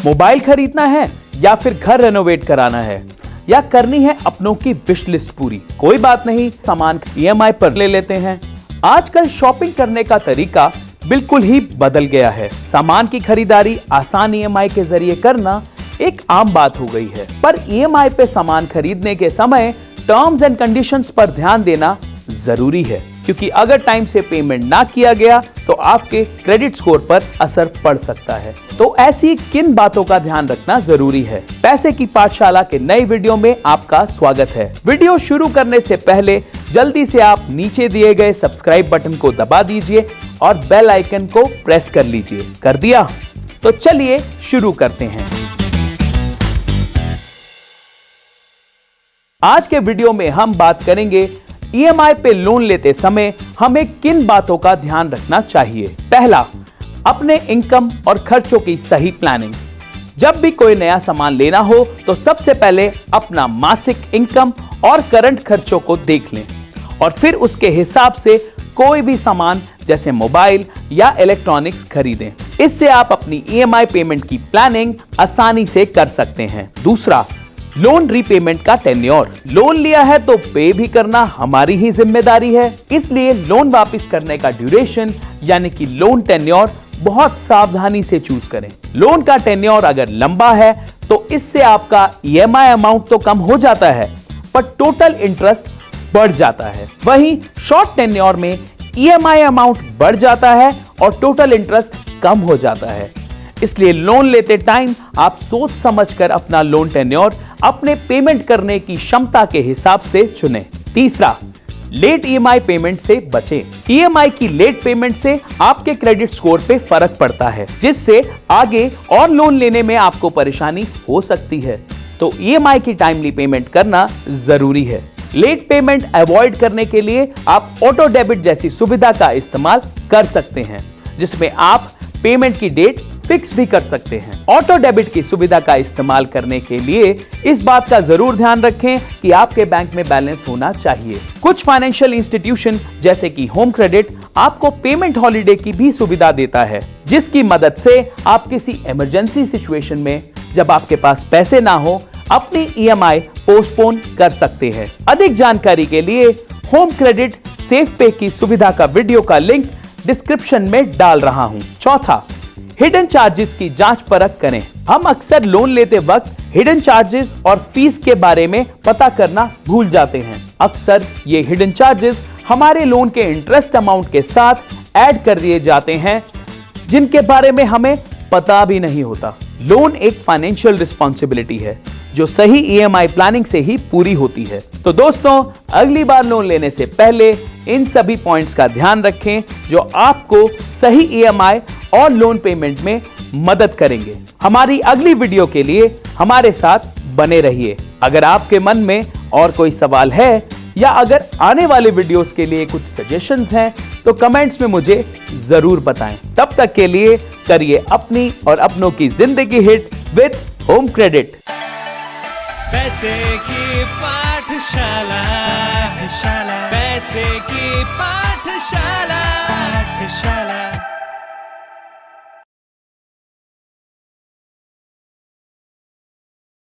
Mobile खरीदना है या फिर घर रेनोवेट कराना है या करनी है अपनों की विश लिस्ट पूरी, कोई बात नहीं, सामान ईएमआई पर ले लेते हैं। आजकल शॉपिंग करने का तरीका बिल्कुल ही बदल गया है। सामान की खरीदारी आसान ईएमआई के जरिए करना एक आम बात हो गई है, पर ईएमआई पे सामान खरीदने के समय टर्म्स एंड कंडीशंस पर ध्यान देना जरूरी है, क्योंकि अगर टाइम से पेमेंट ना किया गया तो आपके क्रेडिट स्कोर पर असर पड़ सकता है। तो ऐसी किन बातों का ध्यान रखना जरूरी है? पैसे की पाठशाला के नए वीडियो में आपका स्वागत है। वीडियो शुरू करने से पहले जल्दी से आप नीचे दिए गए सब्सक्राइब बटन को दबा दीजिए और बेल आइकन को प्रेस कर लीजिए। कर दिया? तो चलिए शुरू करते हैं। आज के वीडियो में हम बात करेंगे ईएमआई पे लोन लेते समय हमें किन बातों का ध्यान रखना चाहिए। पहला, अपने इनकम और खर्चों की सही प्लानिंग। जब भी कोई नया सामान लेना हो तो सबसे पहले अपना मासिक इनकम और करंट खर्चों को देख लें और फिर उसके हिसाब से कोई भी सामान जैसे मोबाइल या इलेक्ट्रॉनिक्स खरीदें। इससे आप अपनी ईएमआई पेमेंट की प्लानिंग आसानी से कर सकते हैं। दूसरा, लोन रीपेमेंट का टेन्योर। लोन लिया है तो पे भी करना हमारी ही जिम्मेदारी है, इसलिए लोन वापस करने का ड्यूरेशन यानी कि लोन टेन्योर बहुत सावधानी से चूज करें। लोन का टेन्योर अगर लंबा है तो इससे आपका ईएमआई अमाउंट तो कम हो जाता है पर टोटल इंटरेस्ट बढ़ जाता है। वहीं शॉर्ट टेन्योर में ईएमआई अमाउंट बढ़ जाता है और टोटल इंटरेस्ट कम हो जाता है। इसलिए लोन लेते टाइम आप सोच समझकर अपना लोन टेन्योर अपने पेमेंट करने की क्षमता के हिसाब से चुनें। तीसरा, लेट ईएमआई पेमेंट से बचें। ईएमआई की लेट पेमेंट से आपके क्रेडिट स्कोर पे फर्क पड़ता है, जिससे आगे और लोन लेने में आपको परेशानी हो सकती है। तो ईएमआई की टाइमली पेमेंट करना जरूरी है। लेट पेमेंट अवॉइड करने के लिए आप ऑटो डेबिट जैसी सुविधा का इस्तेमाल कर सकते हैं, जिसमें आप पेमेंट की डेट फिक्स भी कर सकते हैं। ऑटो डेबिट की सुविधा का इस्तेमाल करने के लिए इस बात का जरूर ध्यान रखें कि आपके बैंक में बैलेंस होना चाहिए। कुछ फाइनेंशियल इंस्टीट्यूशन जैसे कि होम क्रेडिट आपको पेमेंट हॉलिडे की भी सुविधा देता है, जिसकी मदद से आप किसी इमरजेंसी सिचुएशन में जब आपके पास पैसे ना हो अपनी ईएमआई पोस्टपोन कर सकते हैं। अधिक जानकारी के लिए होम क्रेडिट सेफ पे की सुविधा का वीडियो का लिंक डिस्क्रिप्शन में डाल रहा हूं। चौथा, हिडन चार्जेस की जांच परख करें। हम अक्सर लोन लेते वक्त हिडन चार्जेस और फीस के बारे में पता करना भूल जाते हैं। अक्सर ये हिडन चार्जेस हमारे लोन के इंटरेस्ट अमाउंट के साथ ऐड कर दिए जाते हैं, जिनके बारे में हमें पता भी नहीं होता। लोन एक फाइनेंशियल रिस्पॉन्सिबिलिटी है जो सही ईएमआई प्लानिंग से ही पूरी होती है। तो दोस्तों, अगली बार लोन लेने से पहले इन सभी पॉइंट्स का ध्यान रखें जो आपको सही ईएमआई और लोन पेमेंट में मदद करेंगे। हमारी अगली वीडियो के लिए हमारे साथ बने रहिए। अगर आपके मन में और कोई सवाल है या अगर आने वाले वीडियोस के लिए कुछ सजेशंस हैं तो कमेंट्स में मुझे जरूर बताएं। तब तक के लिए करिए अपनी और अपनों की जिंदगी हिट विद होम क्रेडिट। पैसे की पाठशाला, पैसे की पाठशाला।